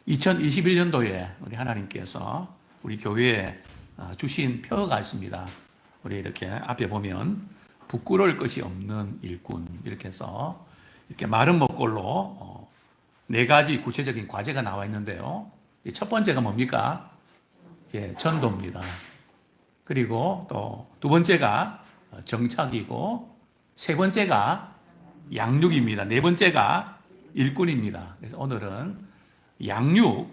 2021년도에 우리 하나님께서 우리 교회에 주신 표가 있습니다. 우리 이렇게 앞에 보면 부끄러울 것이 없는 일꾼 이렇게 해서 이렇게 마른 목골로 네 가지 구체적인 과제가 나와 있는데요. 첫 번째가 뭡니까? 이제 전도입니다. 그리고 또 두 번째가 정착이고 세 번째가 양육입니다. 네 번째가 일꾼입니다. 그래서 오늘은 양육을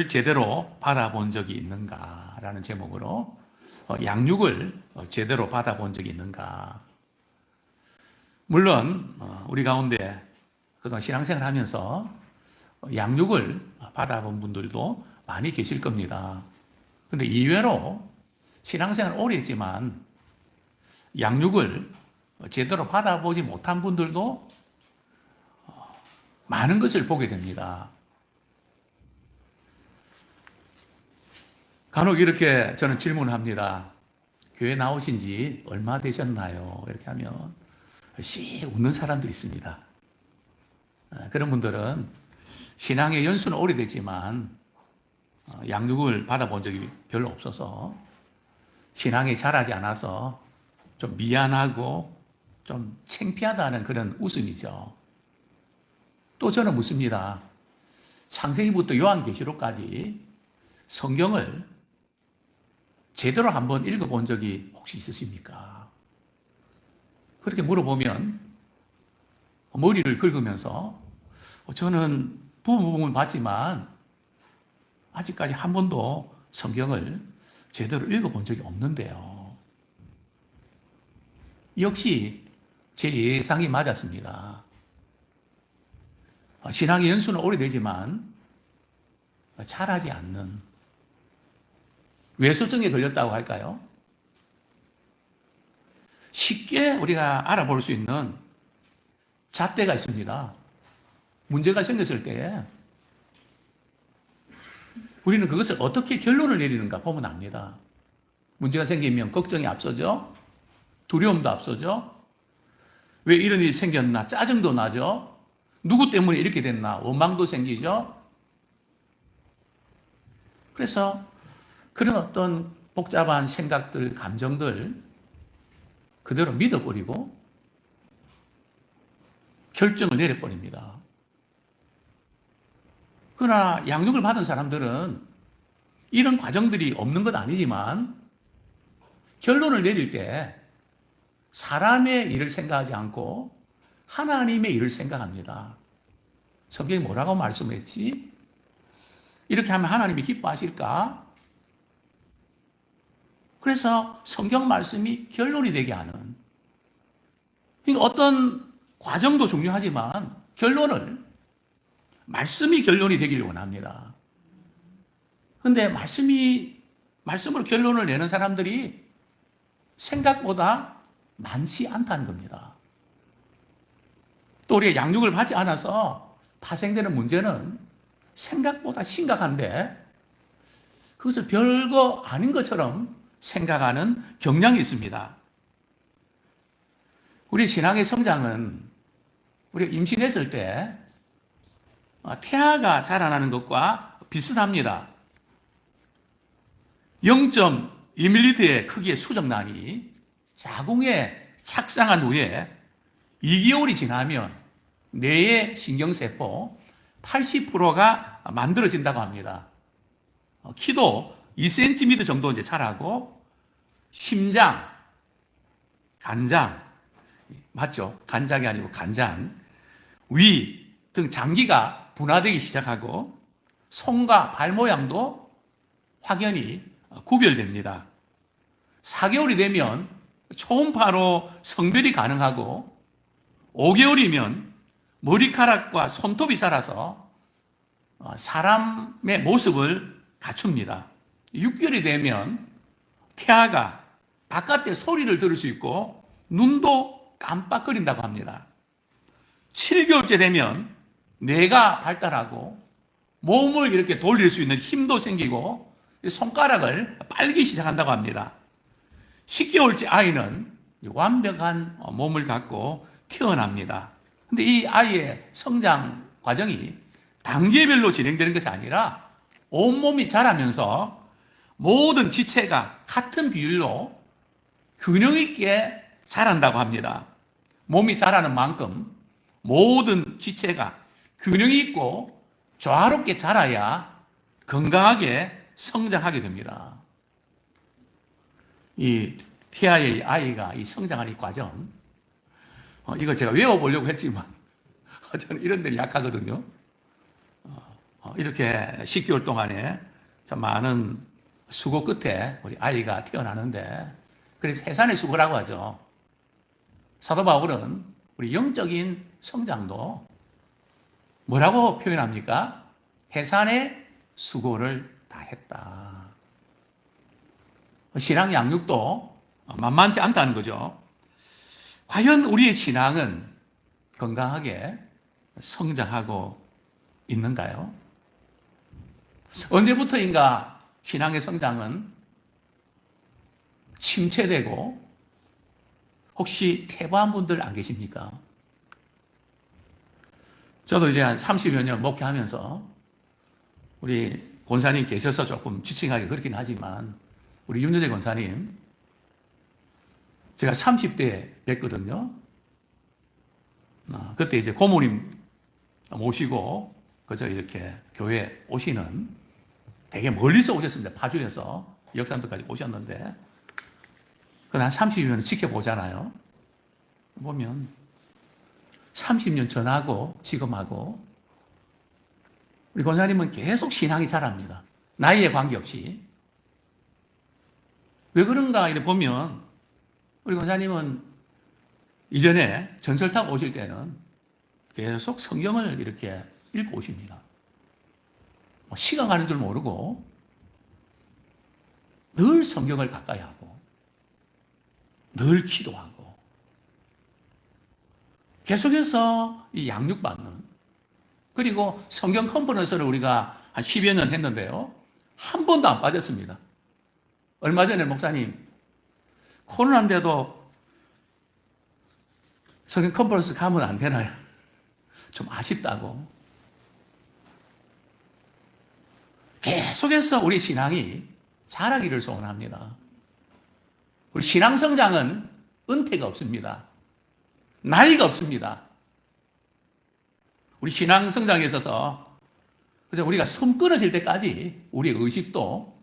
제대로 받아본 적이 있는가라는 제목으로 양육을 제대로 받아본 적이 있는가. 물론 우리 가운데 그동안 신앙생활 하면서 양육을 받아본 분들도 많이 계실 겁니다. 그런데 이외로 신앙생활 오래 했지만 양육을 제대로 받아보지 못한 분들도 많은 것을 보게 됩니다. 간혹 이렇게 저는 질문합니다. 교회 나오신 지 얼마 되셨나요? 이렇게 하면 씩 웃는 사람들이 있습니다. 그런 분들은 신앙의 연수는 오래됐지만 양육을 받아본 적이 별로 없어서 신앙에 자라지 않아서 좀 미안하고 좀 창피하다는 그런 웃음이죠. 또 저는 묻습니다. 창세기부터 요한계시록까지 성경을 제대로 한번 읽어본 적이 혹시 있으십니까? 그렇게 물어보면 머리를 긁으면서 저는 부분 봤지만 아직까지 한 번도 성경을 제대로 읽어본 적이 없는데요. 역시 제 예상이 맞았습니다. 신앙의 연수는 오래되지만 자라지 않는 외소증에 걸렸다고 할까요? 쉽게 우리가 알아볼 수 있는 잣대가 있습니다. 문제가 생겼을 때 우리는 그것을 어떻게 결론을 내리는가 보면 압니다. 문제가 생기면 걱정이 앞서죠. 두려움도 앞서죠. 왜 이런 일이 생겼나? 짜증도 나죠. 누구 때문에 이렇게 됐나? 원망도 생기죠. 그래서 그런 어떤 복잡한 생각들, 감정들 그대로 믿어버리고 결정을 내려버립니다. 그러나 양육을 받은 사람들은 이런 과정들이 없는 건 아니지만 결론을 내릴 때 사람의 일을 생각하지 않고 하나님의 일을 생각합니다. 성경이 뭐라고 말씀했지? 이렇게 하면 하나님이 기뻐하실까? 그래서 성경 말씀이 결론이 되게 하는. 그러니까 어떤 과정도 중요하지만 말씀이 결론이 되기를 원합니다. 그런데 말씀으로 결론을 내는 사람들이 생각보다 많지 않다는 겁니다. 또 우리가 양육을 받지 않아서 파생되는 문제는 생각보다 심각한데 그것을 별거 아닌 것처럼 생각하는 경향이 있습니다. 우리 신앙의 성장은 우리가 임신했을 때 태아가 자라나는 것과 비슷합니다. 0.2ml의 크기의 수정란이 자궁에 착상한 후에 2개월이 지나면 뇌의 신경세포 80%가 만들어진다고 합니다. 키도 2cm 정도 이제 자라고 심장, 간장, 맞죠? 간장이 아니고 간장, 위 등 장기가 분화되기 시작하고 손과 발 모양도 확연히 구별됩니다. 4개월이 되면 초음파로 성별이 가능하고 5개월이면 머리카락과 손톱이 자라서 사람의 모습을 갖춥니다. 6개월이 되면 태아가 바깥의 소리를 들을 수 있고 눈도 깜빡거린다고 합니다. 7개월째 되면 뇌가 발달하고 몸을 이렇게 돌릴 수 있는 힘도 생기고 손가락을 빨기 시작한다고 합니다. 10개월째 아이는 완벽한 몸을 갖고 태어납니다. 근데 이 아이의 성장 과정이 단계별로 진행되는 것이 아니라 온몸이 자라면서 모든 지체가 같은 비율로 균형 있게 자란다고 합니다. 몸이 자라는 만큼 모든 지체가 균형이 있고 조화롭게 자라야 건강하게 성장하게 됩니다. 이 태아의 아이가 이 성장하는 이 과정, 이거 제가 외워보려고 했지만 저는 이런 데는 약하거든요. 이렇게 10개월 동안에 참 많은 수고 끝에 우리 아이가 태어나는데, 그래서 해산의 수고라고 하죠. 사도 바울은 우리 영적인 성장도 뭐라고 표현합니까? 해산의 수고를 다 했다. 신앙 양육도 만만치 않다는 거죠. 과연 우리의 신앙은 건강하게 성장하고 있는가요? 언제부터인가 신앙의 성장은 침체되고, 혹시 퇴보한 분들 안 계십니까? 저도 이제 한 30여 년 목회하면서 우리 권사님 계셔서 조금 지칭하기 그렇긴 하지만, 우리 윤여재 권사님 제가 30대 뵀거든요. 그때 이제 고모님 모시고 그저 이렇게 교회 오시는, 되게 멀리서 오셨습니다. 파주에서 역삼도까지 오셨는데, 한 30년 지켜보잖아요. 보면 30년 전하고 지금하고 우리 권사님은 계속 신앙이 자랍니다. 나이에 관계없이. 왜 그런가 이렇게 보면, 우리 권사님은 이전에 전철 타고 오실 때는 계속 성경을 이렇게 읽고 오십니다. 시간 가는 줄 모르고 늘 성경을 가까이 하고 늘 기도하고 계속해서 이 양육받는, 그리고 성경 컨퍼런스를 우리가 한 10여 년 했는데요, 한 번도 안 빠졌습니다. 얼마 전에 목사님 코로나인데도 성경 컨퍼런스 가면 안 되나요? 좀 아쉽다고. 계속해서 우리 신앙이 자라기를 소원합니다. 우리 신앙 성장은 은퇴가 없습니다. 나이가 없습니다. 우리 신앙 성장에 있어서 그래서 우리가 숨 끊어질 때까지 우리의 의식도,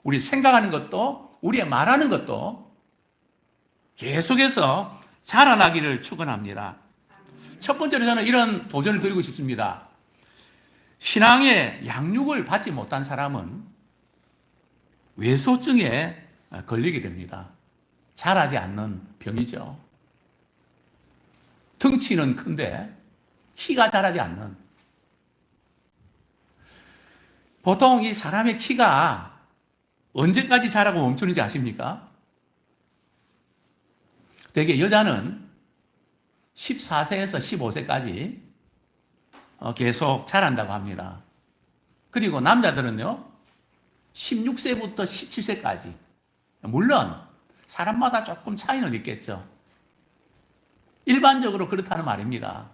우리 생각하는 것도, 우리의 말하는 것도 계속해서 자라나기를 축원합니다. 첫 번째로 저는 이런 도전을 드리고 싶습니다. 신앙의 양육을 받지 못한 사람은 외소증에 걸리게 됩니다. 자라지 않는 병이죠. 덩치는 큰데 키가 자라지 않는. 보통 이 사람의 키가 언제까지 자라고 멈추는지 아십니까? 대개 여자는 14세에서 15세까지 계속 자란다고 합니다. 그리고 남자들은요, 16세부터 17세까지. 물론 사람마다 조금 차이는 있겠죠. 일반적으로 그렇다는 말입니다.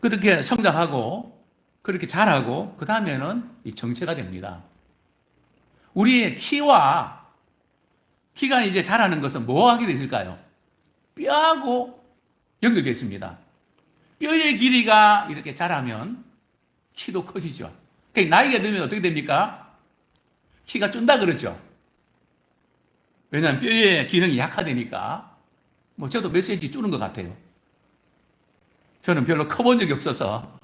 그렇게 성장하고 그렇게 자라고 그 다음에는 이 정체가 됩니다. 우리의 키가 이제 자라는 것은 뭐 하게 되실까요? 뼈하고 연결되어 있습니다. 뼈의 길이가 이렇게 자라면 키도 커지죠. 그러니까 나이가 들면 어떻게 됩니까? 키가 준다 그러죠. 왜냐하면 뼈의 기능이 약화되니까. 저도 몇 cm 줄은 것 같아요. 저는 별로 커본 적이 없어서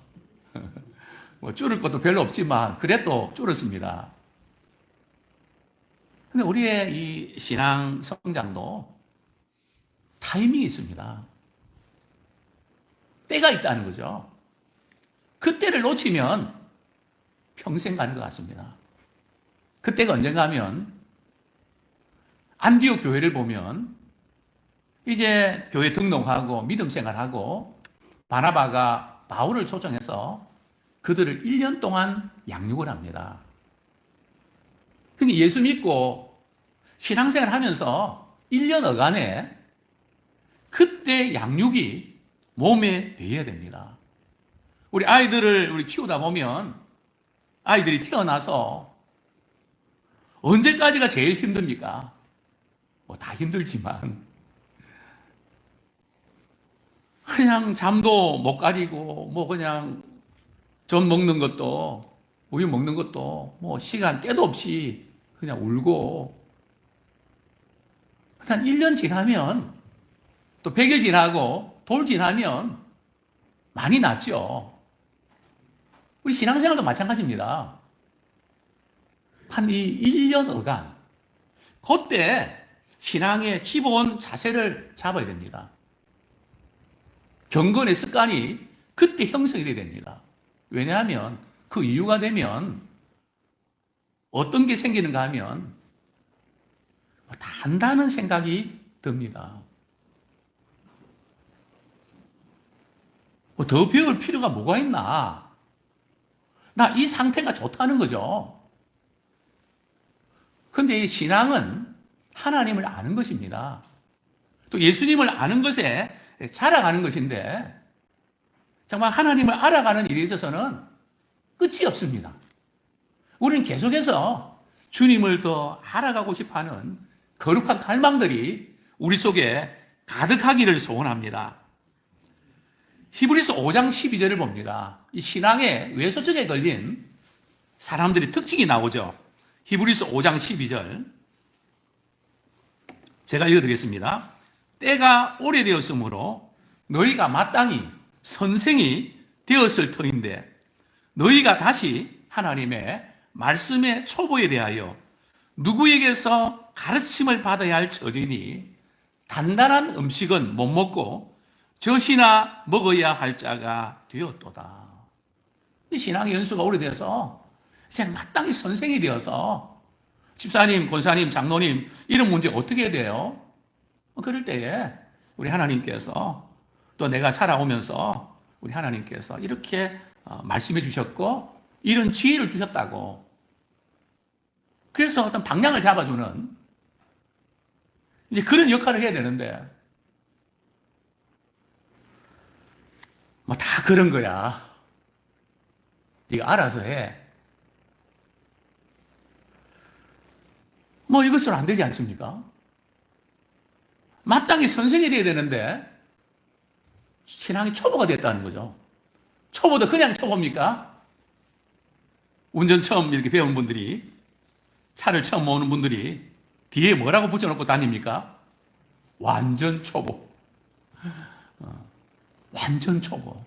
줄을 것도 별로 없지만 그래도 줄었습니다. 근데 우리의 이 신앙 성장도 타이밍이 있습니다. 때가 있다는 거죠. 그 때를 놓치면 평생 가는 것 같습니다. 그때가 언젠가 하면 안디옥 교회를 보면 이제 교회 등록하고 믿음 생활하고 바나바가 바울을 초청해서 그들을 1년 동안 양육을 합니다. 근데 예수 믿고 신앙생활 하면서 1년 어간에 그때 양육이 몸에 배어야 됩니다. 우리 아이들을 우리 키우다 보면 아이들이 태어나서 언제까지가 제일 힘듭니까? 뭐 다 힘들지만 그냥 잠도 못 가리고 뭐 그냥 전 먹는 것도 우유 먹는 것도 뭐 시간 때도 없이 그냥 울고 한 1년 지나면 또 100일 지나고 돌 지나면 많이 낫죠. 우리 신앙생활도 마찬가지입니다. 한 이 1년 어간 그때 신앙의 기본 자세를 잡아야 됩니다. 경건의 습관이 그때 형성이 돼야 됩니다. 왜냐하면 그 이유가 되면 어떤 게 생기는가 하면 다 한다는 생각이 듭니다. 뭐 더 배울 필요가 뭐가 있나? 나 이 상태가 좋다는 거죠. 그런데 이 신앙은 하나님을 아는 것입니다. 또 예수님을 아는 것에 자라가는 것인데 정말 하나님을 알아가는 일에 있어서는 끝이 없습니다. 우리는 계속해서 주님을 더 알아가고 싶어하는 거룩한 갈망들이 우리 속에 가득하기를 소원합니다. 히브리서 5장 12절을 봅니다. 이 신앙의 외소증에 걸린 사람들의 특징이 나오죠. 히브리서 5장 12절 제가 읽어드리겠습니다. 때가 오래되었으므로 너희가 마땅히 선생이 되었을 터인데 너희가 다시 하나님의 말씀의 초보에 대하여 누구에게서 가르침을 받아야 할 처지니 단단한 음식은 못 먹고 젖이나 먹어야 할 자가 되었도다. 이 신앙의 연수가 오래돼서 이제 마땅히 선생이 되어서 집사님, 권사님, 장로님 이런 문제 어떻게 해야 돼요? 그럴 때에 우리 하나님께서 또 내가 살아오면서 우리 하나님께서 이렇게 말씀해 주셨고 이런 지혜를 주셨다고. 그래서 어떤 방향을 잡아주는 이제 그런 역할을 해야 되는데 뭐 다 그런 거야. 네가 알아서 해. 뭐 이것은 안 되지 않습니까? 마땅히 선생이 돼야 되는데 신앙이 초보가 됐다는 거죠. 초보도 그냥 초보입니까? 운전 처음 이렇게 배운 분들이 차를 처음 모으는 분들이 뒤에 뭐라고 붙여놓고 다닙니까? 완전 초보. 완전 초보.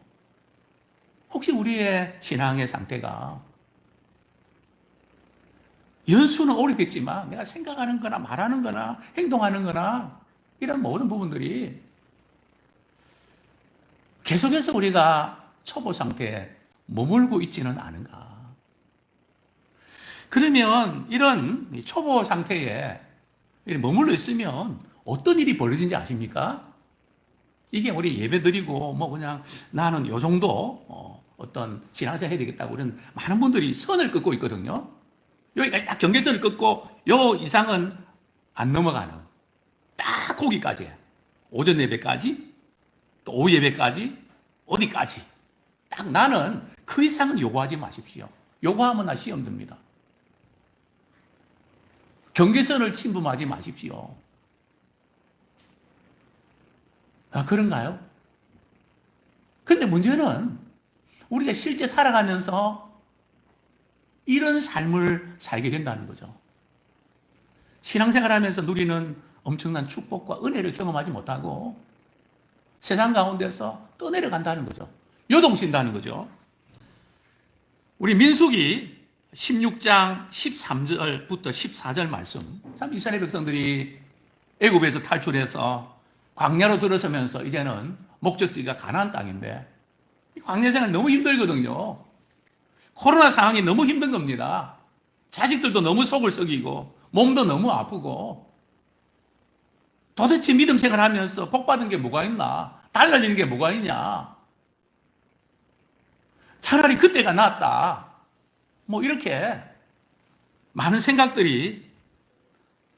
혹시 우리의 신앙의 상태가 연수는 오래됐지만 내가 생각하는 거나 말하는 거나 행동하는 거나 이런 모든 부분들이 계속해서 우리가 초보 상태에 머물고 있지는 않은가. 그러면 이런 초보 상태에 머물러 있으면 어떤 일이 벌어진지 아십니까? 이게 우리 예배 드리고 뭐 그냥 나는 요 정도 어떤 신앙생활 해야 되겠다고 그런 많은 분들이 선을 긋고 있거든요. 여기가 딱 경계선을 긋고 요 이상은 안 넘어가는 딱 거기까지 오전 예배까지 또 오후 예배까지 어디까지 딱 나는 그 이상은 요구하지 마십시오. 요구하면 나 시험 듭니다. 경계선을 침범하지 마십시오. 아, 그런가요? 근데 문제는 우리가 실제 살아가면서 이런 삶을 살게 된다는 거죠. 신앙생활 하면서 누리는 엄청난 축복과 은혜를 경험하지 못하고 세상 가운데서 떠내려간다는 거죠. 요동친다는 거죠. 우리 민수기 16장 13절부터 14절 말씀. 참 이스라엘 백성들이 애굽에서 탈출해서 광야로 들어서면서 이제는 목적지가 가나안 땅인데 광야 생활 너무 힘들거든요. 코로나 상황이 너무 힘든 겁니다. 자식들도 너무 속을 썩이고 몸도 너무 아프고 도대체 믿음 생활하면서 복받은 게 뭐가 있나? 달라지는 게 뭐가 있냐? 차라리 그때가 낫다. 뭐 이렇게 많은 생각들이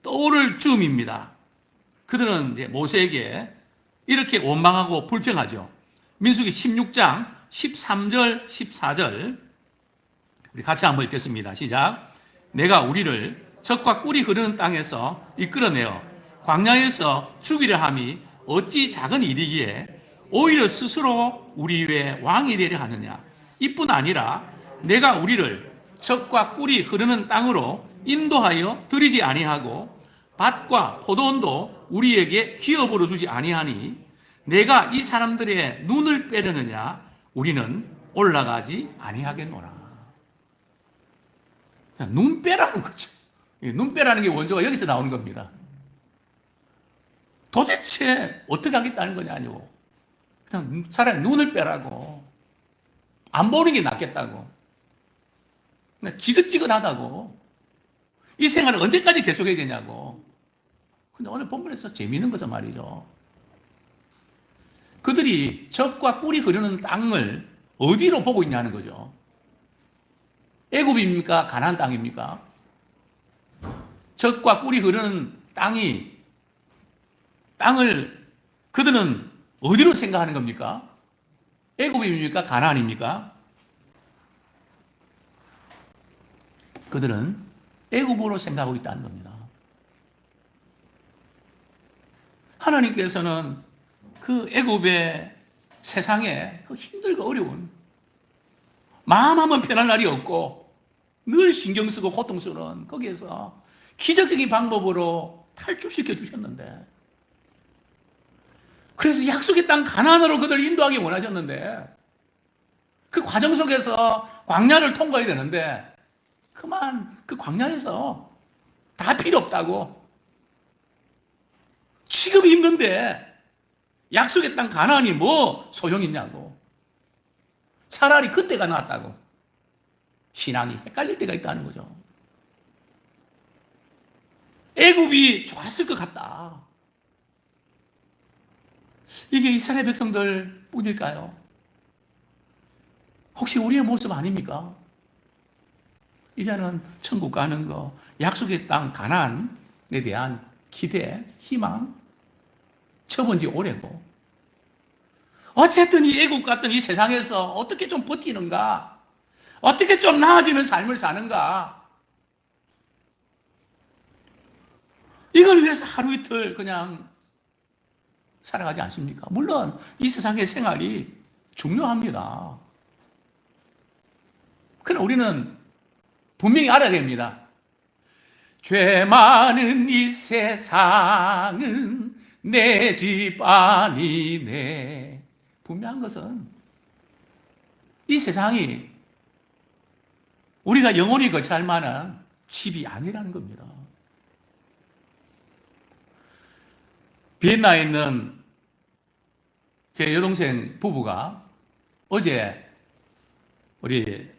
떠오를 즈음입니다. 그들은 이제 모세에게 이렇게 원망하고 불평하죠. 민수기 16장 13절, 14절 우리 같이 한번 읽겠습니다. 시작. 내가 우리를 적과 꿀이 흐르는 땅에서 이끌어내어 광야에서 죽이려 함이 어찌 작은 일이기에 오히려 스스로 우리 위에 왕이 되려 하느냐. 이뿐 아니라 내가 우리를 적과 꿀이 흐르는 땅으로 인도하여 들이지 아니하고 밭과 포도원도 우리에게 기업으로 주지 아니하니 내가 이 사람들의 눈을 빼려느냐. 우리는 올라가지 아니하겠노라. 눈 빼라는 거죠. 눈 빼라는 게 원조가 여기서 나오는 겁니다. 도대체 어떻게 하겠다는 거냐 아니고 그냥 차라리 눈을 빼라고, 안 보는 게 낫겠다고, 그냥 지긋지긋하다고, 이 생활을 언제까지 계속해야 되냐고. 근데 오늘 본문에서 재미있는 것은 말이죠, 그들이 적과 꿀이 흐르는 땅을 어디로 보고 있냐는 거죠. 애굽입니까? 가나안 땅입니까? 적과 꿀이 흐르는 땅을 그들은 어디로 생각하는 겁니까? 애굽입니까? 가나안입니까? 그들은 애굽으로 생각하고 있다는 겁니다. 하나님께서는 그 애굽의 세상에 그 힘들고 어려운, 마음하면 편할 날이 없고 늘 신경 쓰고 고통스러운 거기에서 기적적인 방법으로 탈출시켜 주셨는데, 그래서 약속의 땅 가나안으로 그들을 인도하기 원하셨는데, 그 과정 속에서 광야를 통과해야 되는데 그만 그 광야에서 다 필요 없다고, 지금 힘든데 약속의 땅 가나안이 뭐 소용있냐고, 차라리 그때가 낫다고 신앙이 헷갈릴 때가 있다는 거죠. 애굽이 좋았을 것 같다. 이게 이스라엘 백성들 뿐일까요? 혹시 우리의 모습 아닙니까? 이제는 천국 가는 거, 약속의 땅 가나안에 대한 기대, 희망 접은 지 오래고, 어쨌든 이 애국 같은 이 세상에서 어떻게 좀 버티는가, 어떻게 좀 나아지는 삶을 사는가, 이걸 위해서 하루 이틀 그냥 살아가지 않습니까? 물론 이 세상의 생활이 중요합니다. 그러나 우리는 분명히 알아야 됩니다. 죄 많은 이 세상은 내 집 아니네. 분명한 것은 이 세상이 우리가 영원히 거처할 만한 집이 아니라는 겁니다. 비엔나에 있는 제 여동생 부부가 어제 우리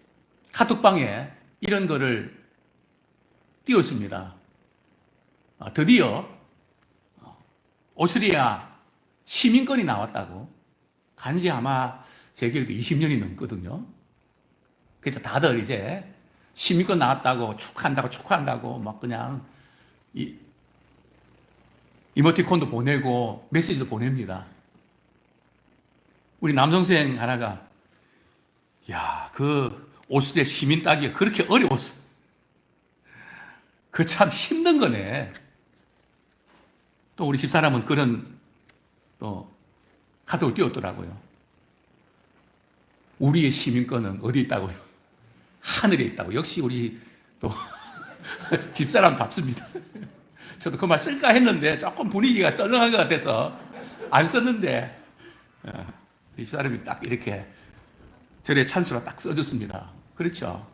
카톡방에 이런 거를 띄웠습니다. 드디어 오스트리아 시민권이 나왔다고. 간지 아마 제 기억도 20년이 넘거든요. 그래서 다들 이제 시민권 나왔다고 축하한다고 막 그냥 이모티콘도 보내고 메시지도 보냅니다. 우리 남동생 하나가, 야, 그 오스트리아 시민 따기가 그렇게 어려웠어. 그 참 힘든 거네. 또 우리 집사람은 그런 또 카톡을 띄웠더라고요. 우리의 시민권은 어디 있다고요? 하늘에 있다고. 역시 우리 또 집사람 답습니다. 저도 그 말 쓸까 했는데 조금 분위기가 썰렁한 것 같아서 안 썼는데, 집사람이 딱 이렇게 절의 찬스로 딱 써줬습니다. 그렇죠?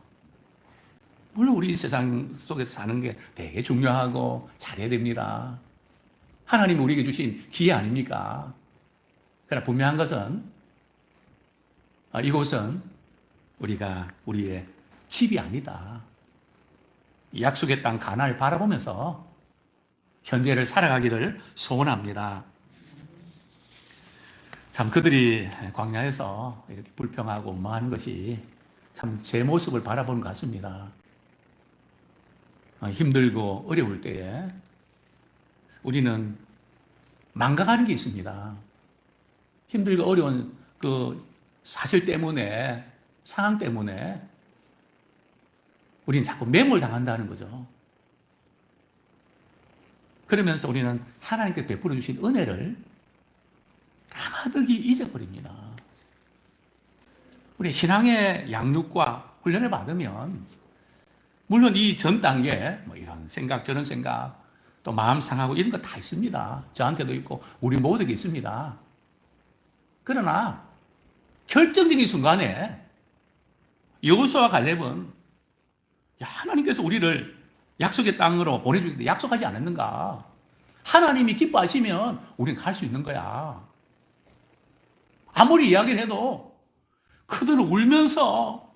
물론 우리 세상 속에서 사는 게 되게 중요하고 잘해야 됩니다. 하나님이 우리에게 주신 기회 아닙니까? 그러나 분명한 것은 이곳은 우리의 집이 아니다. 약속의 땅 가나안을 바라보면서 현재를 살아가기를 소원합니다. 참 그들이 광야에서 이렇게 불평하고 원망하는 것이 참 제 모습을 바라보는 것 같습니다. 힘들고 어려울 때에 우리는 망각하는 게 있습니다. 힘들고 어려운 그 사실 때문에, 상황 때문에 우리는 자꾸 매몰당한다는 거죠. 그러면서 우리는 하나님께 베풀어 주신 은혜를 가만히 잊어버립니다. 우리 신앙의 양육과 훈련을 받으면 물론 이 전 단계 뭐 이런 생각 저런 생각 또 마음 상하고 이런 거 다 있습니다. 저한테도 있고 우리 모두에게 있습니다. 그러나 결정적인 순간에 여호수아와 갈렙은 하나님께서 우리를 약속의 땅으로 보내주겠다 약속하지 않았는가? 하나님이 기뻐하시면 우리는 갈 수 있는 거야. 아무리 이야기를 해도 그들은 울면서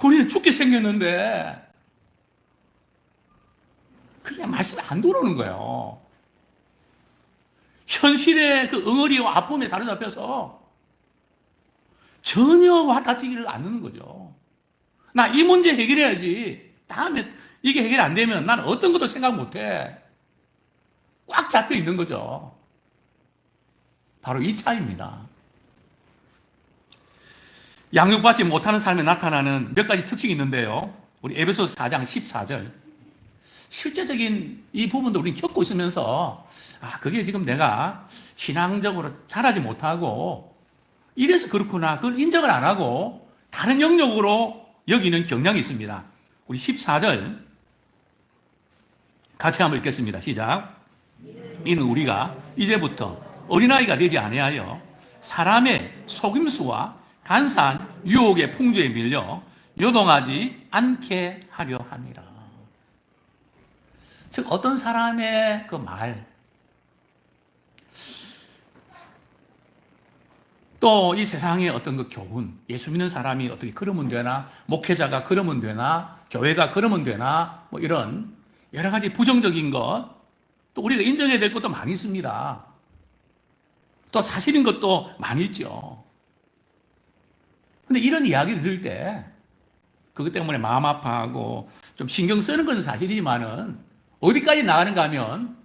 우리는 죽게 생겼는데 그냥 말씀이 안 들어오는 거예요. 현실의 그 응어리와 아픔에 사로잡혀서 전혀 와닿지를 않는 거죠. 나 이 문제 해결해야지. 다음에 이게 해결 안 되면 나는 어떤 것도 생각 못 해. 꽉 잡혀 있는 거죠. 바로 이 차이입니다. 양육받지 못하는 삶에 나타나는 몇 가지 특징이 있는데요. 우리 에베소서 4장 14절. 실제적인 이 부분도 우리는 겪고 있으면서 그게 지금 내가 신앙적으로 자라지 못하고 이래서 그렇구나. 그걸 인정을 안 하고 다른 영역으로 여기는 경향이 있습니다. 우리 14절 같이 한번 읽겠습니다. 시작. 이는 우리가 이제부터 어린아이가 되지 아니하여 사람의 속임수와 간사한 유혹의 풍조에 밀려 요동하지 않게 하려 함이라. 즉 어떤 사람의 그 말, 또 이 세상의 어떤 그 교훈, 예수 믿는 사람이 어떻게 그러면 되나, 목회자가 그러면 되나, 교회가 그러면 되나, 뭐 이런 여러 가지 부정적인 것, 또 우리가 인정해야 될 것도 많이 있습니다. 또 사실인 것도 많이 있죠. 근데 이런 이야기를 들을 때 그것 때문에 마음 아파하고 좀 신경 쓰는 건 사실이지만은 어디까지 나가는가 하면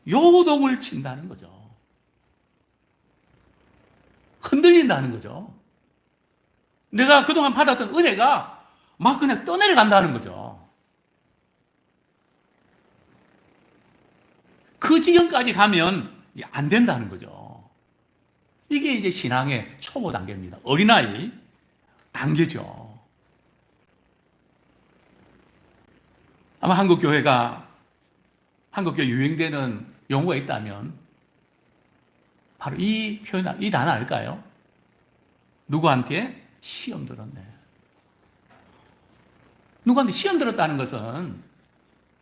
요동을 친다는 거죠. 흔들린다는 거죠. 내가 그동안 받았던 은혜가 막 그냥 떠내려간다는 거죠. 그 지경까지 가면 이제 안 된다는 거죠. 이게 이제 신앙의 초보 단계입니다. 어린아이 단계죠. 아마 한국교회 유행되는 용어가 있다면 바로 이 표현, 이 단어 알까요? 누구한테? 시험 들었네. 누구한테 시험 들었다는 것은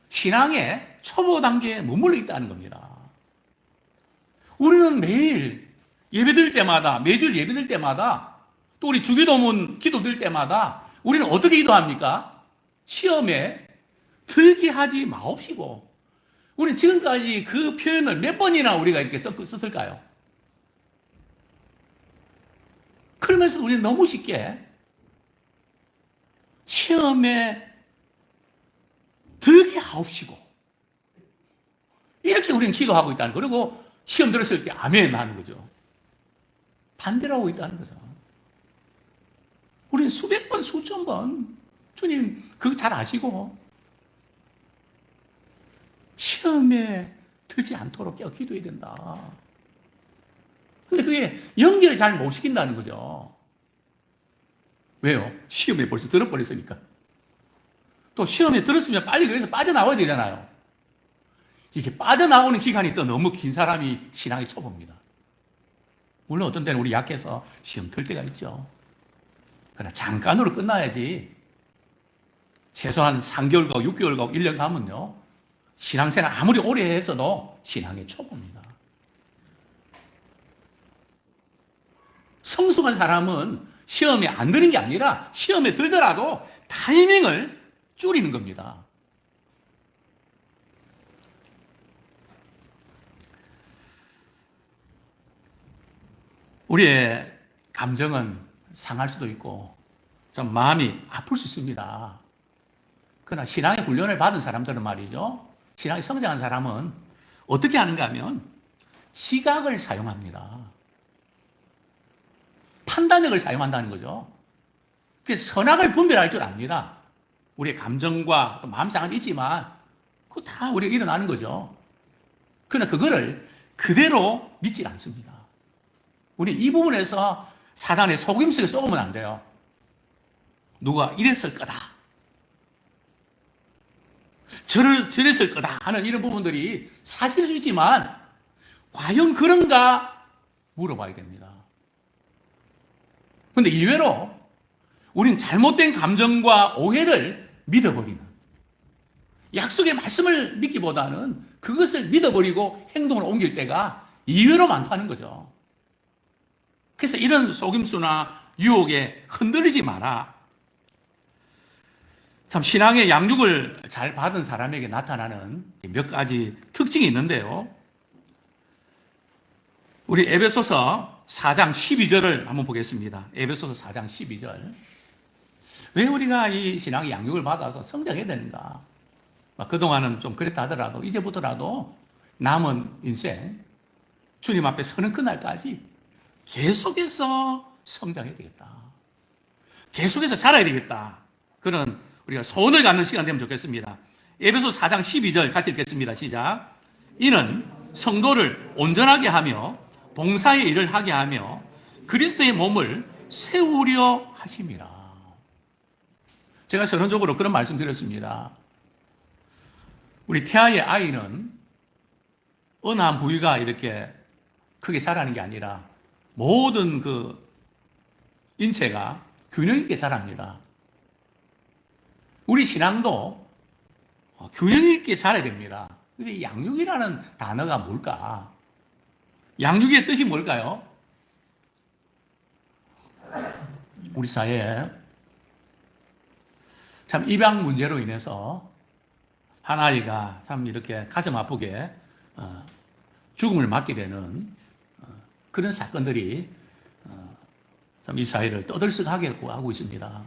신앙의 초보 단계에 머물러 있다는 겁니다. 우리는 매일 예배 드릴 때마다, 매주 예배 드릴 때마다, 또 우리 주기도문 기도 드릴 때마다 우리는 어떻게 기도합니까? 시험에 들게 하지 마옵시고. 우리는 지금까지 그 표현을 몇 번이나 우리가 이렇게 썼을까요? 그러면서 우리는 너무 쉽게 시험에 들게 하옵시고 이렇게 우리는 기도하고 있다는 거예요. 그리고 시험 들었을 때 아멘 하는 거죠. 반대로 하고 있다는 거죠. 우리는 수백 번, 수천 번 주님 그거 잘 아시고 시험에 들지 않도록 기도해야 된다. 근데 그게 연결을 잘 못 시킨다는 거죠. 왜요? 시험에 벌써 들어버렸으니까. 또 시험에 들었으면 빨리 그래서 빠져나와야 되잖아요. 이게 빠져나오는 기간이 또 너무 긴 사람이 신앙의 초보입니다. 물론 어떤 때는 우리 약해서 시험 들 때가 있죠. 그러나 잠깐으로 끝나야지. 최소한 3개월 가고 6개월 가고 1년 가면요. 신앙생활 아무리 오래 했어도 신앙의 초보입니다. 성숙한 사람은 시험에 안 드는 게 아니라 시험에 들더라도 타이밍을 줄이는 겁니다. 우리의 감정은 상할 수도 있고 좀 마음이 아플 수 있습니다. 그러나 신앙의 훈련을 받은 사람들은 말이죠. 신앙이 성장한 사람은 어떻게 하는가 하면 지각을 사용합니다. 판단력을 사용한다는 거죠. 그래서 선악을 분별할 줄 압니다. 우리의 감정과 또 마음상은 있지만 그거 다 우리가 일어나는 거죠. 그러나 그거를 그대로 믿지 않습니다. 우리 이 부분에서 사단의 속임수에 쏘면 안 돼요. 누가 이랬을 거다. 저랬을 거다 하는 이런 부분들이 사실일 수 있지만 과연 그런가 물어봐야 됩니다. 그런데 이외로 우리는 잘못된 감정과 오해를 믿어버리는, 약속의 말씀을 믿기보다는 그것을 믿어버리고 행동을 옮길 때가 이외로 많다는 거죠. 그래서 이런 속임수나 유혹에 흔들리지 마라. 참 신앙의 양육을 잘 받은 사람에게 나타나는 몇 가지 특징이 있는데요. 우리 에베소서 4장 12절을 한번 보겠습니다. 에베소서 4장 12절. 왜 우리가 이 신앙의 양육을 받아서 성장해야 되는가? 그동안은 좀 그랬다 하더라도 이제부터라도 남은 인생 주님 앞에 서는 그날까지 계속해서 성장해야 되겠다. 계속해서 자라야 되겠다. 그런 우리가 소원을 갖는 시간 되면 좋겠습니다. 에베소 4장 12절 같이 읽겠습니다. 시작. 이는 성도를 온전하게 하며 봉사의 일을 하게 하며 그리스도의 몸을 세우려 하심이라. 제가 전원적으로 그런 말씀 드렸습니다. 우리 태아의 아이는 어느 한 부위가 이렇게 크게 자라는 게 아니라 모든 그 인체가 균형 있게 자랍니다. 우리 신앙도 균형 있게 자라야 됩니다. 근데 양육이라는 단어가 뭘까? 양육의 뜻이 뭘까요? 우리 사회에 참 입양 문제로 인해서 한 아이가 참 이렇게 가슴 아프게 죽음을 맞게 되는 그런 사건들이 참 이 사회를 떠들썩하게 하고 있습니다.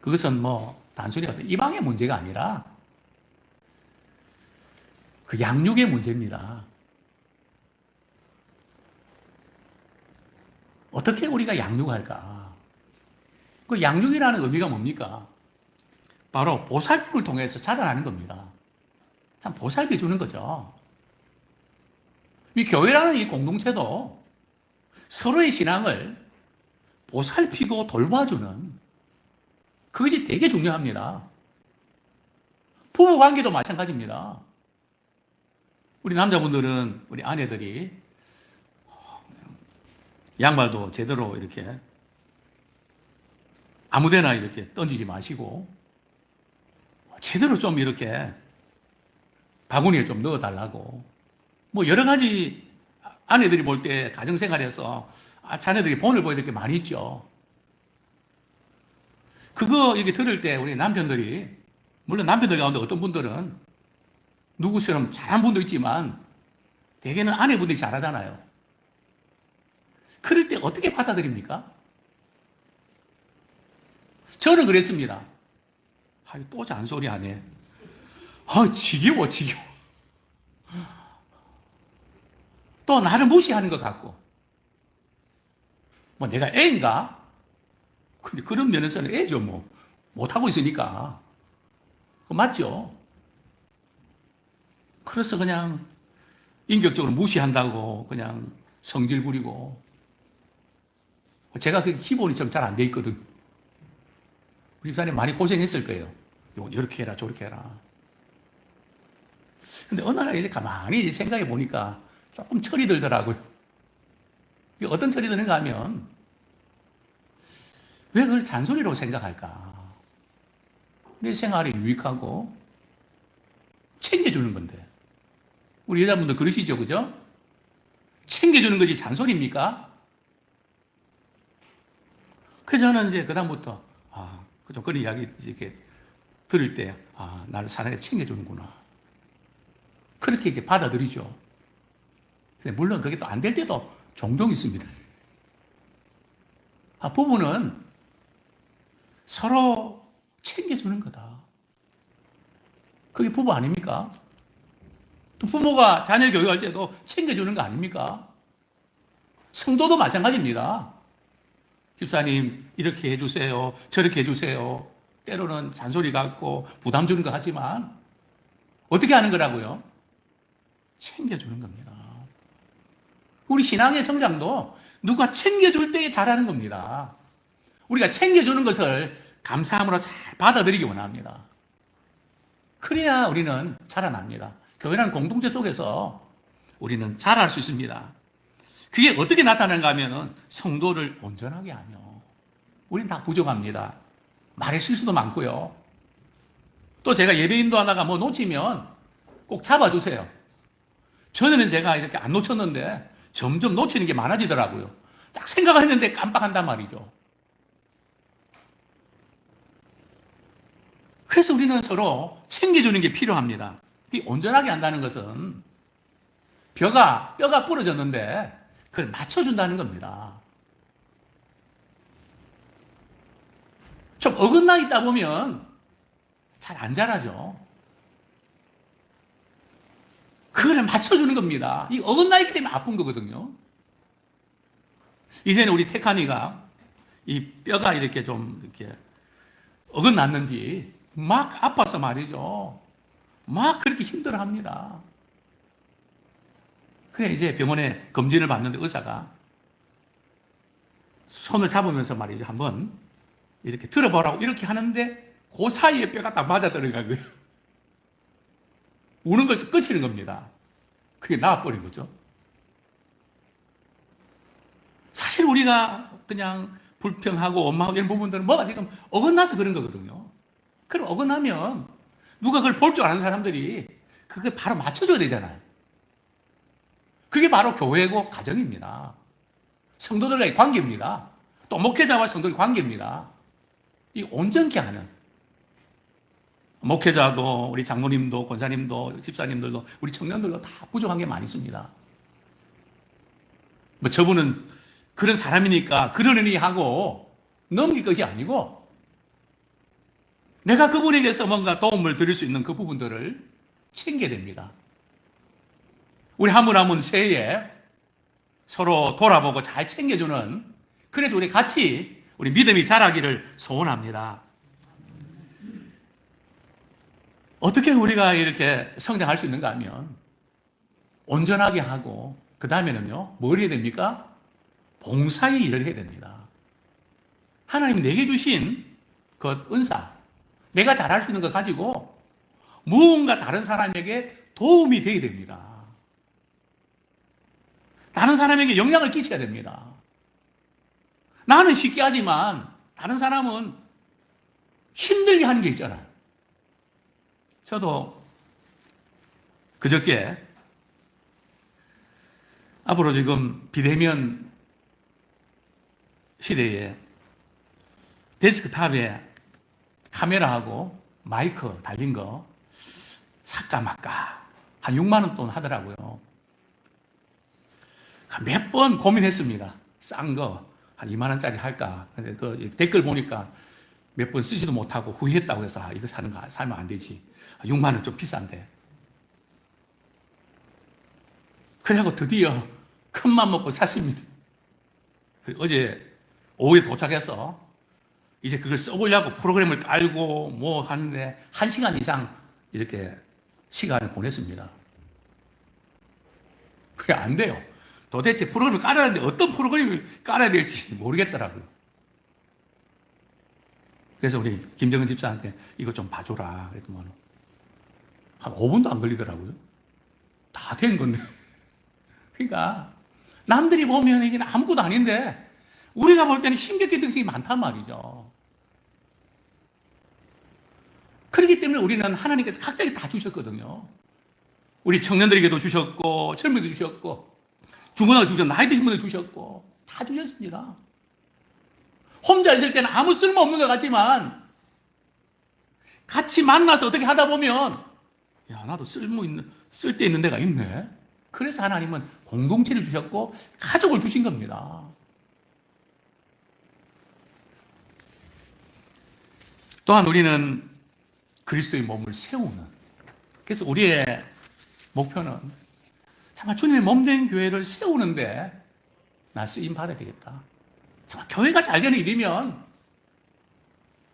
그것은 뭐 단순히 어떤 입양의 문제가 아니라 그 양육의 문제입니다. 어떻게 우리가 양육할까? 그 양육이라는 의미가 뭡니까? 바로 보살핌을 통해서 자라나는 겁니다. 참 보살펴 주는 거죠. 이 교회라는 이 공동체도 서로의 신앙을 보살피고 돌봐주는 그것이 되게 중요합니다. 부부 관계도 마찬가지입니다. 우리 남자분들은 우리 아내들이 양말도 제대로 이렇게 아무데나 이렇게 던지지 마시고 제대로 좀 이렇게 바구니에 좀 넣어달라고 뭐 여러 가지 아내들이 볼 때 가정생활에서 자녀들이 본을 보여야 될 게 많이 있죠. 그거 이렇게 들을 때 우리 남편들이, 물론 남편들 가운데 어떤 분들은 누구처럼 잘한 분도 있지만 대개는 아내분들이 잘하잖아요. 그럴 때 어떻게 받아들입니까? 저는 그랬습니다. 또 잔소리 하네. 지겨워. 또 나를 무시하는 것 같고. 뭐 내가 애인가? 근데 그런 면에서는 애죠, 뭐. 못하고 있으니까. 맞죠? 그래서 그냥 인격적으로 무시한다고 그냥 성질 부리고. 제가 그 기본이 좀 잘 안 돼 있거든. 우리 집사님 많이 고생했을 거예요. 이렇게 해라, 저렇게 해라. 근데 어느 날 이제 가만히 생각해 보니까 조금 철이 들더라고요. 어떤 철이 드는가 하면, 왜 그걸 잔소리로 생각할까? 내 생활이 유익하고 챙겨주는 건데. 우리 여자분들 그러시죠, 그죠? 챙겨주는 거지 잔소리입니까? 그래서 저는 이제 그다음부터, 좀 그런 이야기 이렇게 들을 때, 나를 사랑해 챙겨주는구나. 그렇게 이제 받아들이죠. 물론 그게 또 안 될 때도 종종 있습니다. 부부는 서로 챙겨주는 거다. 그게 부부 아닙니까? 또 부모가 자녀 교육할 때도 챙겨주는 거 아닙니까? 성도도 마찬가지입니다. 집사님 이렇게 해주세요, 저렇게 해주세요. 때로는 잔소리 같고 부담 주는 것 같지만 어떻게 하는 거라고요? 챙겨주는 겁니다. 우리 신앙의 성장도 누가 챙겨줄 때 잘하는 겁니다. 우리가 챙겨주는 것을 감사함으로 잘 받아들이기 원합니다. 그래야 우리는 자라납니다. 교회라는 공동체 속에서 우리는 자랄 수 있습니다. 그게 어떻게 나타나는가 하면 성도를 온전하게 하며, 우리는 다 부족합니다. 말의 실수도 많고요. 또 제가 예배 인도하다가 뭐 놓치면 꼭 잡아주세요. 전에는 제가 이렇게 안 놓쳤는데 점점 놓치는 게 많아지더라고요. 딱 생각했는데 깜빡한단 말이죠. 그래서 우리는 서로 챙겨주는 게 필요합니다. 이 온전하게 한다는 것은 뼈가 부러졌는데 그걸 맞춰준다는 겁니다. 좀 어긋나 있다 보면 잘 안 자라죠. 그걸 맞춰주는 겁니다. 이 어긋나 있기 때문에 아픈 거거든요. 이제는 우리 태칸이가 이 뼈가 이렇게 좀 이렇게 어긋났는지 막 아파서 말이죠. 막 그렇게 힘들어 합니다. 그래, 이제 병원에 검진을 받는데 의사가 손을 잡으면서 말이죠. 한번 이렇게 들어보라고 이렇게 하는데 그 사이에 뼈가 딱 맞아 들어가고요. 우는 걸 끝이는 겁니다. 그게 나와버린 거죠. 사실 우리가 그냥 불평하고 원망하고 이런 부분들은 뭐가 지금 어긋나서 그런 거거든요. 그럼 어긋나면 누가 그걸 볼 줄 아는 사람들이 그걸 바로 맞춰줘야 되잖아요. 그게 바로 교회고 가정입니다. 성도들과의 관계입니다. 또 목회자와 성도의 관계입니다. 이 온전케 하는, 목회자도 우리 장로님도 권사님도 집사님들도 우리 청년들도 다 부족한 게 많이 있습니다. 뭐 저분은 그런 사람이니까 그러느니 하고 넘길 것이 아니고 내가 그분에게서 뭔가 도움을 드릴 수 있는 그 부분들을 챙겨야 됩니다. 우리 한 분 한 분 새해에 서로 돌아보고 잘 챙겨주는, 그래서 우리 같이 우리 믿음이 자라기를 소원합니다. 어떻게 우리가 이렇게 성장할 수 있는가 하면 온전하게 하고 그 다음에는요 뭘 해야 됩니까? 봉사의 일을 해야 됩니다. 하나님이 내게 주신 그 은사, 내가 잘할 수 있는 것 가지고 무언가 다른 사람에게 도움이 되어야 됩니다. 다른 사람에게 영향을 끼쳐야 됩니다. 나는 쉽게 하지만 다른 사람은 힘들게 하는 게 있잖아요. 저도 그저께 앞으로 지금 비대면 시대에 데스크탑에 카메라하고 마이크 달린 거 살까 말까 한 6만 원 돈 하더라고요. 몇 번 고민했습니다. 싼 거 한 2만 원짜리 할까. 근데 그 댓글 보니까 몇 번 쓰지도 못하고 후회했다고 해서 이거 사면 안 되지. 6만 원 좀 비싼데. 그래갖고 드디어 큰맘 먹고 샀습니다. 어제 오후에 도착해서 이제 그걸 써보려고 프로그램을 깔고 뭐 하는데 1시간 이상 이렇게 시간을 보냈습니다. 그게 안 돼요. 도대체 프로그램을 깔아야 하는데 어떤 프로그램을 깔아야 될지 모르겠더라고요. 그래서 우리 김정은 집사한테 이거 좀 봐줘라 그랬더니 한 5분도 안 걸리더라고요. 다 된 건데. 그러니까 남들이 보면 이게 아무것도 아닌데 우리가 볼 때는 힘겹게 등식이 많단 말이죠. 그렇기 때문에 우리는 하나님께서 각자에게 다 주셨거든요. 우리 청년들에게도 주셨고 젊은이도 주셨고 중고등학교 주셨고 나이 드신 분들 주셨고 다 주셨습니다. 혼자 있을 때는 아무 쓸모없는 것 같지만 같이 만나서 어떻게 하다 보면 야 나도 쓸데 있는 데가 있네. 그래서 하나님은 공동체를 주셨고 가족을 주신 겁니다. 또한 우리는 그리스도의 몸을 세우는, 그래서 우리의 목표는 정말 주님의 몸된 교회를 세우는데 나 쓰임 받아야 되겠다. 정말 교회가 잘 되는 일이면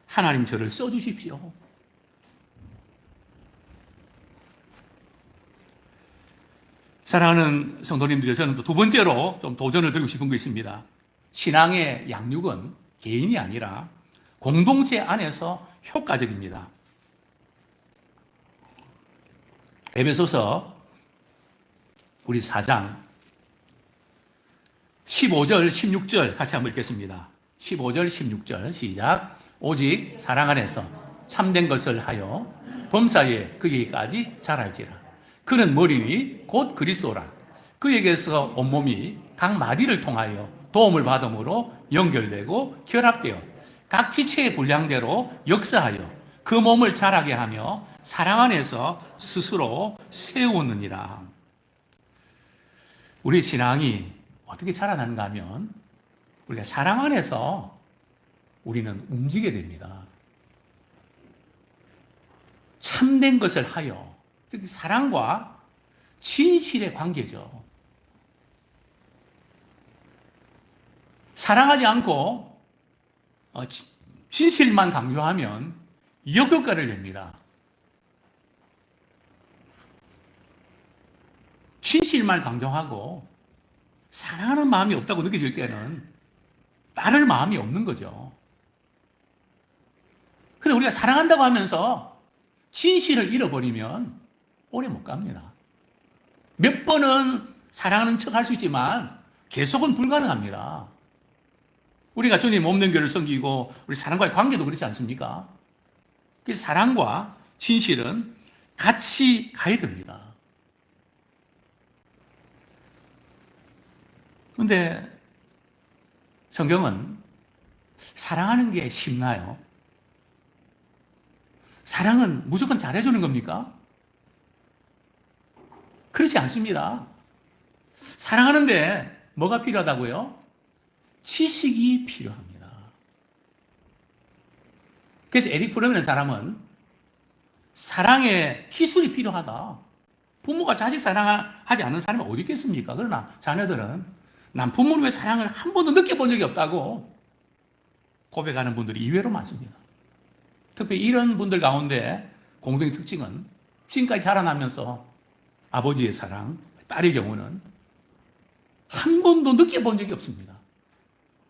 하나님 저를 써주십시오. 사랑하는 성도님들이, 저는 또 두 번째로 좀 도전을 드리고 싶은 거 있습니다. 신앙의 양육은 개인이 아니라 공동체 안에서 효과적입니다. 에베소서 우리 4장 15절 16절 같이 한번 읽겠습니다. 15절 16절 시작. 오직 사랑 안에서 참된 것을 하여 범사에 그에게까지 자랄지라. 그는 머리니 곧 그리스도라. 그에게서 온몸이 각 마디를 통하여 도움을 받음으로 연결되고 결합되어 각 지체의 분량대로 역사하여 그 몸을 자라게 하며 사랑 안에서 스스로 세우느니라. 우리 신앙이 어떻게 자라나는가 하면 우리가 사랑 안에서 우리는 움직이게 됩니다. 참된 것을 하여, 즉 사랑과 진실의 관계죠. 사랑하지 않고 진실만 강조하면 역효과를 냅니다. 진실만 강조하고 사랑하는 마음이 없다고 느껴질 때는 따를 마음이 없는 거죠. 근데 우리가 사랑한다고 하면서 진실을 잃어버리면 오래 못 갑니다. 몇 번은 사랑하는 척 할 수 있지만 계속은 불가능합니다. 우리가 주님 없는 교회를 섬기고 우리 사랑과의 관계도 그렇지 않습니까? 그래서 사랑과 진실은 같이 가야 됩니다. 그런데 성경은 사랑하는 게 쉽나요? 사랑은 무조건 잘해주는 겁니까? 그렇지 않습니다. 사랑하는데 뭐가 필요하다고요? 지식이 필요합니다. 그래서 에릭 프롬이라는 사람은 사랑에 기술이 필요하다. 부모가 자식 사랑하지 않는 사람이 어디 있겠습니까? 그러나 자녀들은 난 부모를 위해 사랑을 한 번도 느껴본 적이 없다고 고백하는 분들이 의외로 많습니다. 특히 이런 분들 가운데 공동의 특징은 지금까지 자라나면서 아버지의 사랑, 딸의 경우는 한 번도 느껴본 적이 없습니다.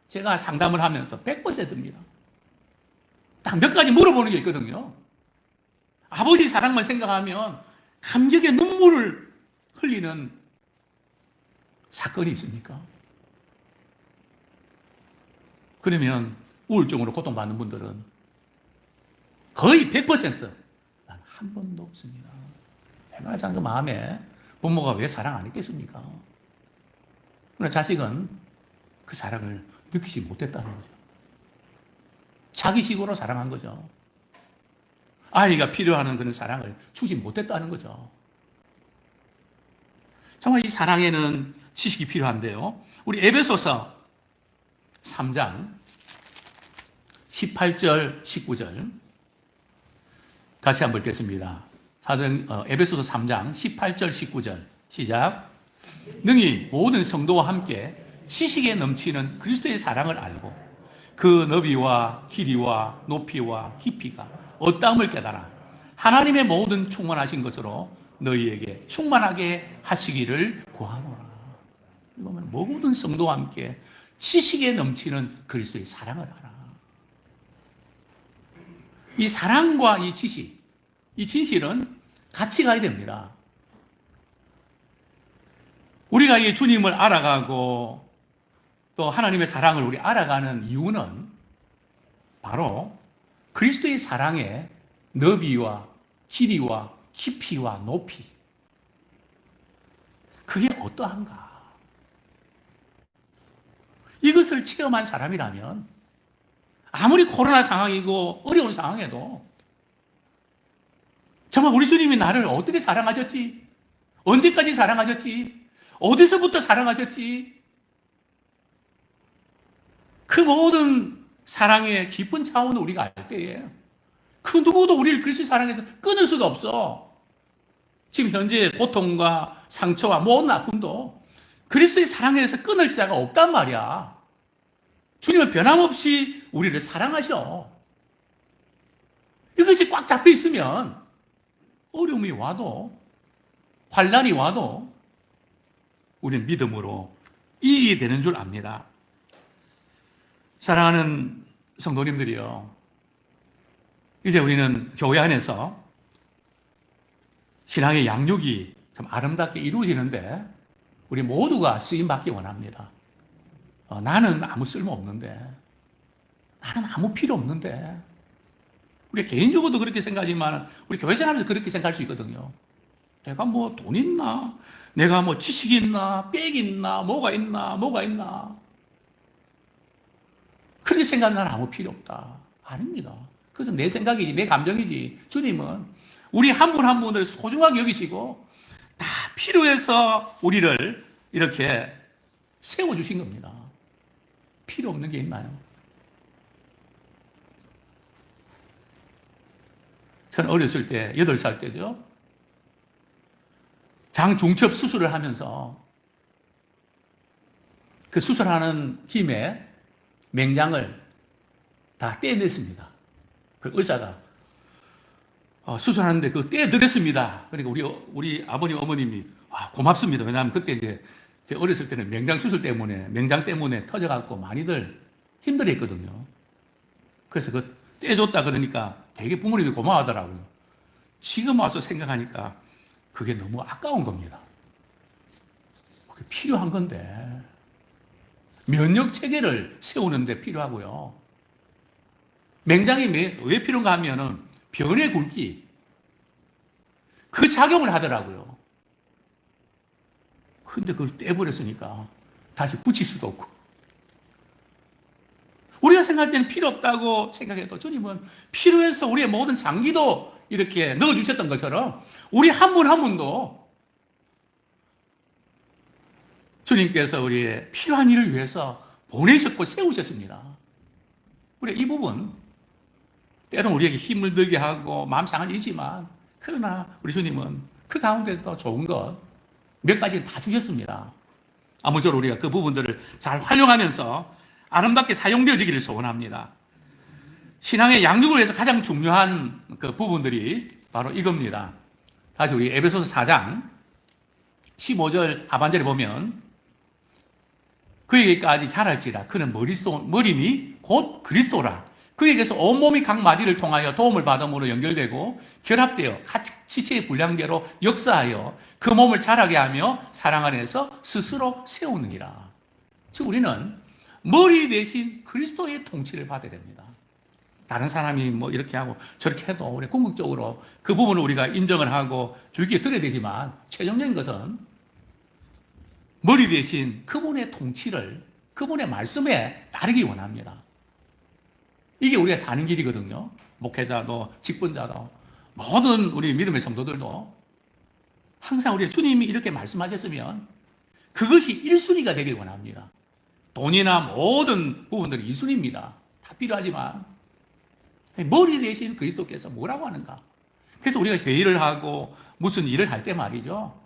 제가 상담을 하면서 100%입니다. 딱 몇 가지 물어보는 게 있거든요. 아버지 사랑만 생각하면 감격의 눈물을 흘리는 사건이 있습니까? 그러면 우울증으로 고통받는 분들은 거의 100% 난 한 번도 없습니다. 얼마나 그 마음에 부모가 왜 사랑 안 했겠습니까? 그러나 자식은 그 사랑을 느끼지 못했다는 거죠. 자기식으로 사랑한 거죠. 아이가 필요하는 그런 사랑을 주지 못했다는 거죠. 정말 이 사랑에는 지식이 필요한데요. 우리 에베소서 3장 18절, 19절 같이 한번 읽겠습니다. 에베소서 3장 18절, 19절 시작. 능히 모든 성도와 함께 지식에 넘치는 그리스도의 사랑을 알고 그 너비와 길이와 높이와 깊이가 어떠함을 깨달아 하나님의 모든 충만하신 것으로 너희에게 충만하게 하시기를 구하노라. 이거는 모든 성도와 함께 지식에 넘치는 그리스도의 사랑을 알아. 이 사랑과 이 지식, 이 진실은 같이 가야 됩니다. 우리가 이 주님을 알아가고 또 하나님의 사랑을 우리 알아가는 이유는 바로 그리스도의 사랑의 너비와 길이와 깊이와 높이, 그게 어떠한가? 이것을 체험한 사람이라면 아무리 코로나 상황이고 어려운 상황에도 정말 우리 주님이 나를 어떻게 사랑하셨지? 언제까지 사랑하셨지? 어디서부터 사랑하셨지? 그 모든 사랑의 깊은 차원을 우리가 알 때에 그 누구도 우리를 그리스도의 사랑에서 끊을 수가 없어. 지금 현재 고통과 상처와 모든 아픔도 그리스도의 사랑에서 끊을 자가 없단 말이야. 주님은 변함없이 우리를 사랑하셔. 이것이 꽉 잡혀 있으면 어려움이 와도, 환난이 와도 우리는 믿음으로 이기게 되는 줄 압니다. 사랑하는 성도님들이요, 이제 우리는 교회 안에서 신앙의 양육이 좀 아름답게 이루어지는데 우리 모두가 쓰임받기 원합니다. 나는 아무 쓸모 없는데, 나는 아무 필요 없는데, 우리 개인적으로도 그렇게 생각하지만 우리 교회 생활에서 그렇게 생각할 수 있거든요. 내가 뭐 돈 있나? 내가 뭐 지식 있나? 빽 있나? 뭐가 있나? 그렇게 생각하면 나는 아무 필요 없다. 아닙니다. 그래서 내 생각이지, 내 감정이지. 주님은 우리 한 분 한 분을 소중하게 여기시고 다 필요해서 우리를 이렇게 세워주신 겁니다. 필요 없는 게 있나요? 저는 어렸을 때, 8살 때죠. 장중첩 수술을 하면서 그 수술하는 팀에 맹장을 다 떼냈습니다. 그 의사가 수술하는데 그거 떼드렸습니다. 그러니까 우리 아버님, 어머님이 고맙습니다. 왜냐하면 그때 이제 제 어렸을 때는 맹장 수술 때문에, 맹장 때문에 터져갖고 많이들 힘들어 했거든요. 그래서 그 떼줬다 그러니까 되게 부모님들이 고마워하더라고요. 지금 와서 생각하니까 그게 너무 아까운 겁니다. 그게 필요한 건데. 면역 체계를 세우는데 필요하고요. 맹장이 왜 필요한가 하면은 변의 굵기, 그 작용을 하더라고요. 근데 그걸 떼버렸으니까 다시 붙일 수도 없고. 우리가 생각할 때는 필요 없다고 생각해도 주님은 필요해서 우리의 모든 장기도 이렇게 넣어주셨던 것처럼 우리 한 분 한 분도 주님께서 우리의 필요한 일을 위해서 보내셨고 세우셨습니다. 우리 이 부분, 때로는 우리에게 힘을 들게 하고 마음 상한 일이지만, 그러나 우리 주님은 그 가운데서도 좋은 것 몇 가지 다 주셨습니다. 아무쪼록 우리가 그 부분들을 잘 활용하면서 아름답게 사용되어지기를 소원합니다. 신앙의 양육을 위해서 가장 중요한 그 부분들이 바로 이겁니다. 다시 우리 에베소서 4장 15절 하반절에 보면, 그에게까지 자랄지라 그는 머리니 곧 그리스도라. 그에게서 온몸이 각 마디를 통하여 도움을 받음으로 연결되고 결합되어 각 지체의 분량대로 역사하여 그 몸을 자라게 하며 사랑 안에서 스스로 세우느니라. 즉 우리는 머리 대신 그리스도의 통치를 받아야 됩니다. 다른 사람이 뭐 이렇게 하고 저렇게 해도 우리 궁극적으로 그 부분을 우리가 인정을 하고 주의깊게 들어야 되지만, 최종적인 것은 머리 대신 그분의 통치를, 그분의 말씀에 따르기 원합니다. 이게 우리가 사는 길이거든요. 목회자도, 직분자도, 모든 우리 믿음의 성도들도 항상 우리 주님이 이렇게 말씀하셨으면 그것이 1순위가 되길 원합니다. 돈이나 모든 부분들이 2순위입니다. 다 필요하지만 머리 대신 그리스도께서 뭐라고 하는가? 그래서 우리가 회의를 하고 무슨 일을 할 때 말이죠,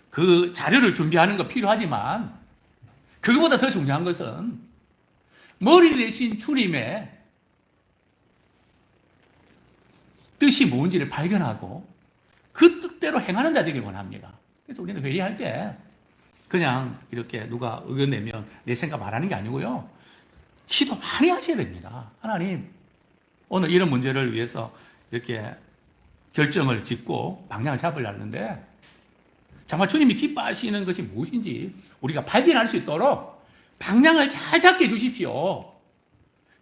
그 자료를 준비하는 거 필요하지만 그것보다 더 중요한 것은 머리 대신 주님의 뜻이 뭔지를 발견하고 그 뜻대로 행하는 자들이 원합니다. 그래서 우리는 회의할 때 그냥 이렇게 누가 의견 내면 내 생각 말하는 게 아니고요, 기도 많이 하셔야 됩니다. 하나님, 오늘 이런 문제를 위해서 이렇게 결정을 짓고 방향을 잡으려는데 정말 주님이 기뻐하시는 것이 무엇인지 우리가 발견할 수 있도록 방향을 잘 잡게 해주십시오.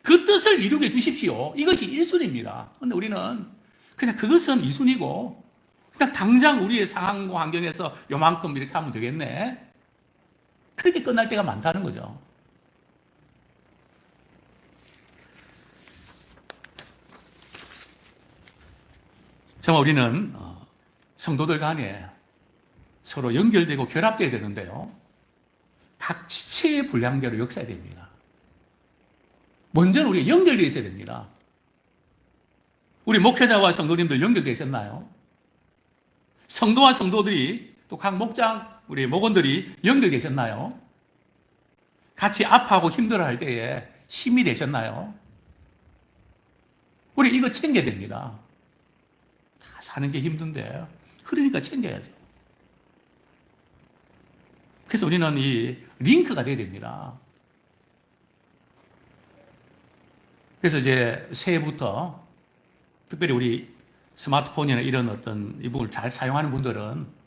그 뜻을 이루게 해주십시오. 이것이 1순위입니다. 그런데 우리는 그냥 그것은 2순위고 그냥 당장 우리의 상황과 환경에서 요만큼 이렇게 하면 되겠네, 그렇게 끝날 때가 많다는 거죠. 정말 우리는 성도들 간에 서로 연결되고 결합되어야 되는데요, 각 지체의 분량대로 역사해야 됩니다. 먼저는 우리가 연결되어 있어야 됩니다. 우리 목회자와 성도님들 연결되셨나요? 성도와 성도들이 또 각 목장 우리 목원들이 연결되셨나요? 같이 아파하고 힘들어할 때에 힘이 되셨나요? 우리 이거 챙겨야 됩니다. 다 사는 게 힘든데 그러니까 챙겨야죠. 그래서 우리는 이 링크가 돼야 됩니다. 그래서 이제 새해부터 특별히 우리 스마트폰이나 이런 어떤 이 부분을 잘 사용하는 분들은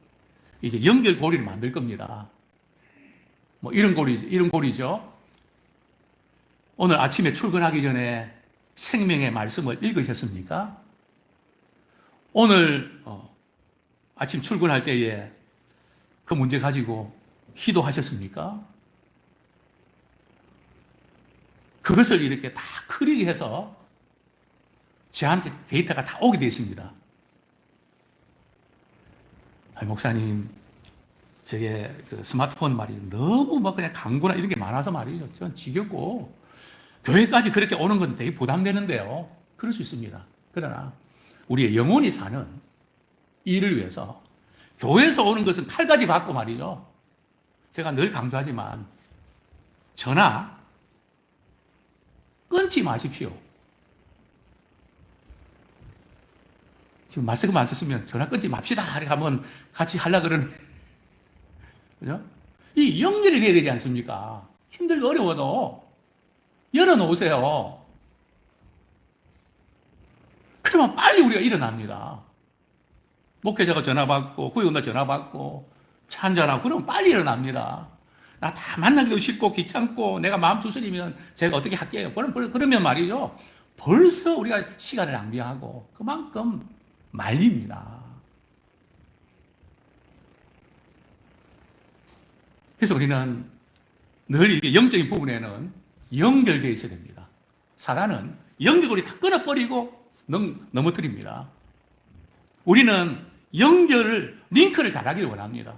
이제 연결고리를 만들 겁니다. 뭐 이런 고리죠. 오늘 아침에 출근하기 전에 생명의 말씀을 읽으셨습니까? 오늘 아침 출근할 때에 그 문제 가지고 기도하셨습니까? 그것을 이렇게 다 크리게 해서 저한테 데이터가 다 오게 되어 있습니다. 목사님, 저게 그 스마트폰 말이죠. 너무 막 그냥 광고나 이런 게 많아서 말이죠. 전 지겹고, 교회까지 그렇게 오는 건 되게 부담되는데요. 그럴 수 있습니다. 그러나, 우리의 영혼이 사는 일을 위해서, 교회에서 오는 것은 칼까지 받고 말이죠. 제가 늘 강조하지만, 전화, 끊지 마십시오. 지금 마스크만 안 썼으면 전화 끊지 맙시다. 이렇게 하면 같이 하려고 그러는. 그죠? 이 연결이 돼야 되지 않습니까? 힘들고 어려워도 열어놓으세요. 그러면 빨리 우리가 일어납니다. 목회자가 전화 받고, 구역나 전화 받고, 차 한잔하고, 그러면 빨리 일어납니다. 나 다 만나기도 싫고, 귀찮고, 내가 마음 추스리면 제가 어떻게 할게요. 그러면 말이죠. 벌써 우리가 시간을 낭비하고, 그만큼 말립니다. 그래서 우리는 늘 이게 영적인 부분에는 연결되어 있어야 됩니다. 사단은 연결고리 다 끊어버리고 넘어뜨립니다. 우리는 링크를 잘하기를 원합니다.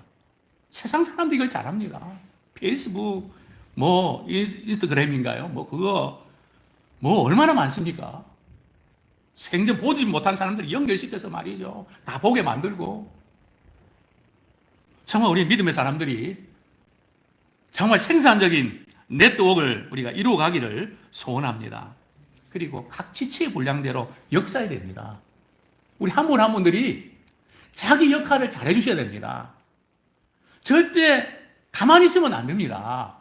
세상 사람들이 이걸 잘합니다. 페이스북, 인스타그램인가요? 그거, 얼마나 많습니까? 생전 보지 못한 사람들이 연결시켜서 말이죠. 다 보게 만들고. 정말 우리 믿음의 사람들이 정말 생산적인 네트워크를 우리가 이루어가기를 소원합니다. 그리고 각 지체의 분량대로 역사해야 됩니다. 우리 한 분 한 분들이 자기 역할을 잘 해주셔야 됩니다. 절대 가만히 있으면 안 됩니다.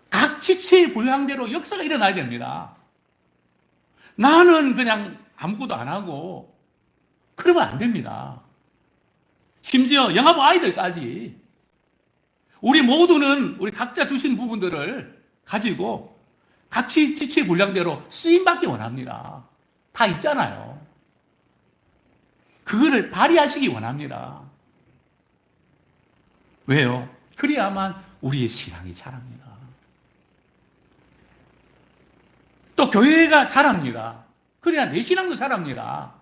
각 지체의 분량대로 역사가 일어나야 됩니다. 나는 그냥 아무것도 안 하고 그러면 안 됩니다. 심지어 영화부 아이들까지 우리 모두는 우리 각자 주신 부분들을 가지고 각 지체의 분량대로 쓰임받기 원합니다. 다 있잖아요. 그거를 발휘하시기 원합니다. 왜요? 그래야만 우리의 신앙이 자랍니다. 또 교회가 자랍니다. 그래야 내 신앙도 자랍니다.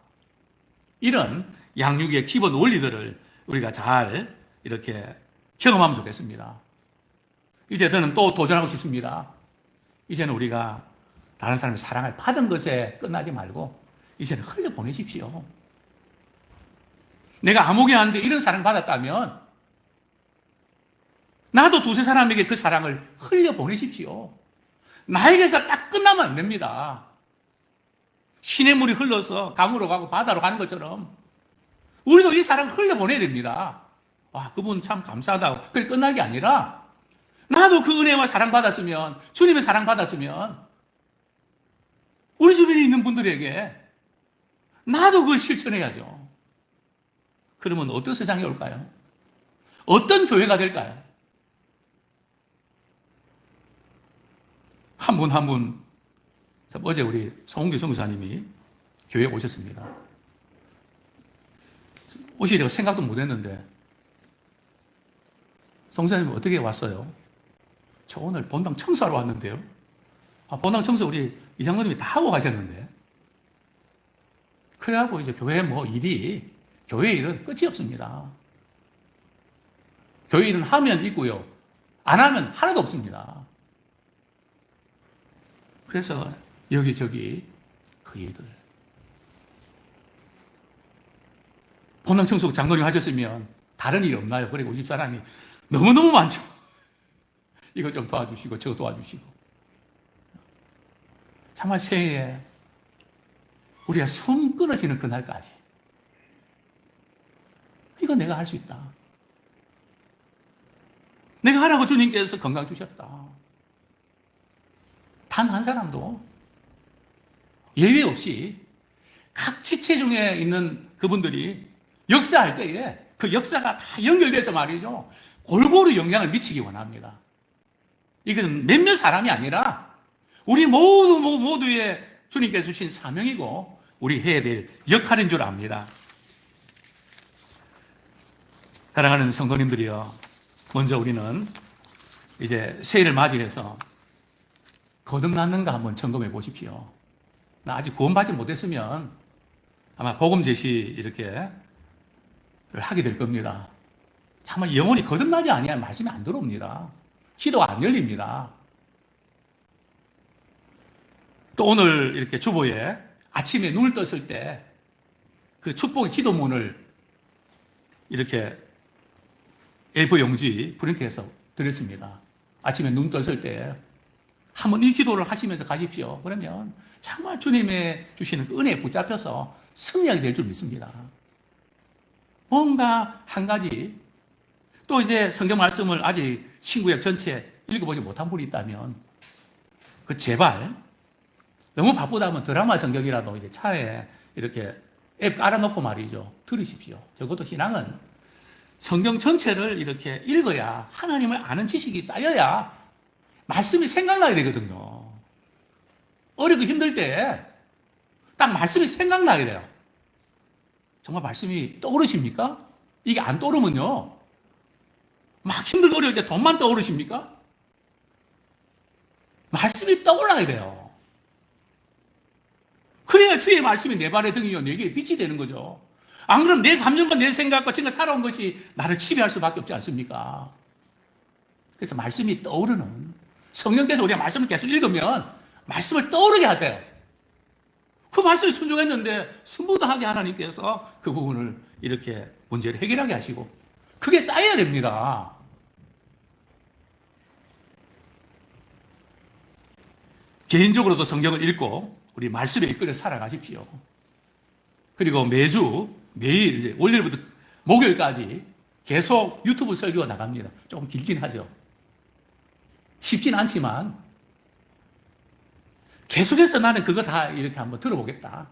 이런 양육의 기본 원리들을 우리가 잘 이렇게 경험하면 좋겠습니다. 이제 저는 또 도전하고 싶습니다. 이제는 우리가 다른 사람의 사랑을 받은 것에 끝나지 말고 이제는 흘려보내십시오. 내가 아무개한테 이런 사랑 받았다면 나도 두세 사람에게 그 사랑을 흘려보내십시오. 나에게서 딱 끝나면 안 됩니다. 시냇물이 흘러서 강으로 가고 바다로 가는 것처럼 우리도 이 사랑 흘려보내야 됩니다. 와, 그분 참 감사하다. 그게 끝난 게 아니라 나도 그 은혜와 사랑 받았으면, 주님의 사랑 받았으면 우리 주변에 있는 분들에게 나도 그걸 실천해야죠. 그러면 어떤 세상이 올까요? 어떤 교회가 될까요? 한 분 한 분, 어제 우리 송은교 선교사님이 교회에 오셨습니다. 오시려고 생각도 못 했는데, 송사님 어떻게 왔어요? 저 오늘 본당 청소하러 왔는데요. 본당 청소 우리 이장로님이 다 하고 가셨는데. 그래갖고 이제 교회 교회 일은 끝이 없습니다. 교회 일은 하면 있고요. 안 하면 하나도 없습니다. 그래서 여기저기 그 일들. 본당 청소 장로님 하셨으면 다른 일 없나요? 그리고 우리 집사람이 너무너무 많죠. 이거 좀 도와주시고 저거 도와주시고. 정말 새해에 우리가 숨 끊어지는 그날까지 이거 내가 할 수 있다. 내가 하라고 주님께서 건강 주셨다. 단 한 사람도 예외 없이 각 지체 중에 있는 그분들이 역사할 때에 그 역사가 다 연결돼서 말이죠. 골고루 영향을 미치기 원합니다. 이건 몇몇 사람이 아니라 우리 모두의 주님께서 주신 사명이고 우리 해야 될 역할인 줄 압니다. 사랑하는 성도님들이여, 먼저 우리는 이제 새해를 맞이해서 거듭났는가 한번 점검해 보십시오. 나 아직 구원받지 못했으면 아마 복음 제시 이렇게 하게 될 겁니다. 정말 영혼이 거듭나지 아니하면 말씀이 안 들어옵니다. 기도가 안 열립니다. 또 오늘 이렇게 주보에 아침에 눈을 떴을 때 그 축복의 기도문을 이렇게 A4 용지 프린트해서 드렸습니다. 아침에 눈 떴을 때 한번 이 기도를 하시면서 가십시오. 그러면 정말 주님의 주시는 그 은혜에 붙잡혀서 승리하게 될 줄 믿습니다. 뭔가 한 가지 또 이제 성경 말씀을 아직 신구약 전체 읽어보지 못한 분이 있다면 그 제발 너무 바쁘다면 드라마 성경이라도 이제 차에 이렇게 앱 깔아놓고 말이죠. 들으십시오. 적어도 신앙은 성경 전체를 이렇게 읽어야 하나님을 아는 지식이 쌓여야 말씀이 생각나게 되거든요. 어렵고 힘들 때 딱 말씀이 생각나게 돼요. 정말 말씀이 떠오르십니까? 이게 안 떠오르면요. 막 힘들고 어려울 때 돈만 떠오르십니까? 말씀이 떠올라야 돼요. 그래야 주의 말씀이 내 발의 등이요 내 길에 빛이 되는 거죠. 안 그러면 내 감정과 내 생각과 지금 살아온 것이 나를 지배할 수밖에 없지 않습니까? 그래서 말씀이 떠오르는, 성령께서 우리가 말씀을 계속 읽으면 말씀을 떠오르게 하세요. 그 말씀이 순종했는데 스무드하게 하나님께서 그 부분을 이렇게 문제를 해결하게 하시고 그게 쌓여야 됩니다. 개인적으로도 성경을 읽고 우리 말씀에 이끌려 살아가십시오. 그리고 매일 이제 월요일부터 목요일까지 계속 유튜브 설교가 나갑니다. 조금 길긴 하죠. 쉽진 않지만 계속해서 나는 그거 다 이렇게 한번 들어보겠다.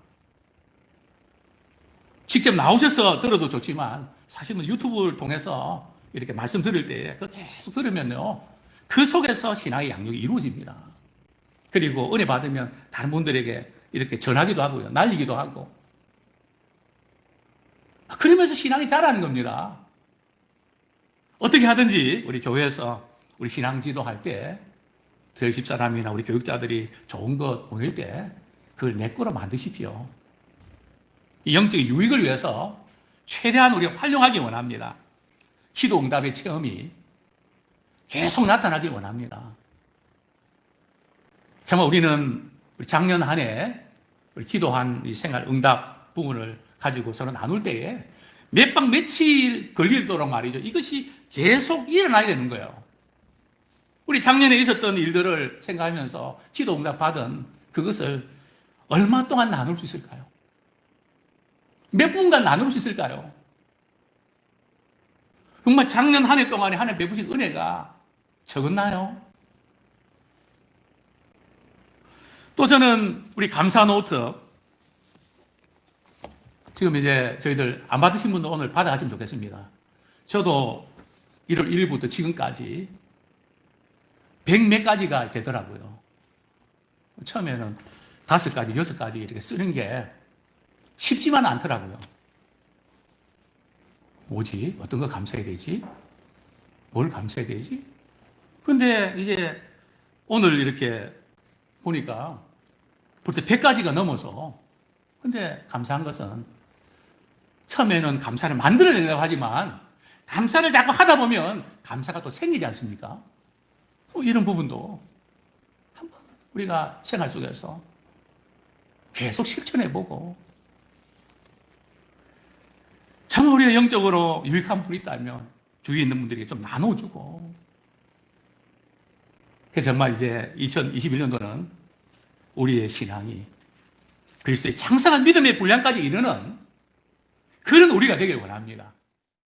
직접 나오셔서 들어도 좋지만 사실은 유튜브를 통해서 이렇게 말씀 들을 때 그거 계속 들으면요. 그 속에서 신앙의 양육이 이루어집니다. 그리고 은혜 받으면 다른 분들에게 이렇게 전하기도 하고요. 날리기도 하고. 그러면서 신앙이 자라는 겁니다. 어떻게 하든지 우리 교회에서 우리 신앙지도 할 때 저희 집사람이나 우리 교육자들이 좋은 것 보낼 때 그걸 내 거로 만드십시오. 이 영적인 유익을 위해서 최대한 우리가 활용하기 원합니다. 기도 응답의 체험이 계속 나타나길 원합니다. 정말 우리는 작년 한 해 우리 기도한 이 생활 응답 부분을 가지고 서로 나눌 때에 몇 박 며칠 걸리도록 말이죠. 이것이 계속 일어나야 되는 거예요. 우리 작년에 있었던 일들을 생각하면서 기도 응답 받은 그것을 얼마 동안 나눌 수 있을까요? 몇 분간 나눌 수 있을까요? 정말 작년 한 해 동안에 하나님 베푸신 은혜가 적었나요? 또 저는 우리 감사 노트 지금 이제 저희들 안 받으신 분도 오늘 받아가시면 좋겠습니다. 저도 1월 1일부터 지금까지 100몇 가지가 되더라고요. 처음에는 5가지, 6가지 이렇게 쓰는 게 쉽지만 않더라고요. 뭐지? 어떤 거 감사해야 되지? 뭘 감사해야 되지? 근데 이제 오늘 이렇게 보니까 벌써 100가지가 넘어서 근데 감사한 것은 처음에는 감사를 만들어내려고 하지만 감사를 자꾸 하다 보면 감사가 또 생기지 않습니까? 이런 부분도 한번 우리가 생활 속에서 계속 실천해보고 참 우리가 영적으로 유익한 분이 있다면 주위에 있는 분들에게 좀 나눠주고, 그래서 정말 이제 2021년도는 우리의 신앙이 그리스도의 창성한 믿음의 분량까지 이르는 그런 우리가 되길 원합니다.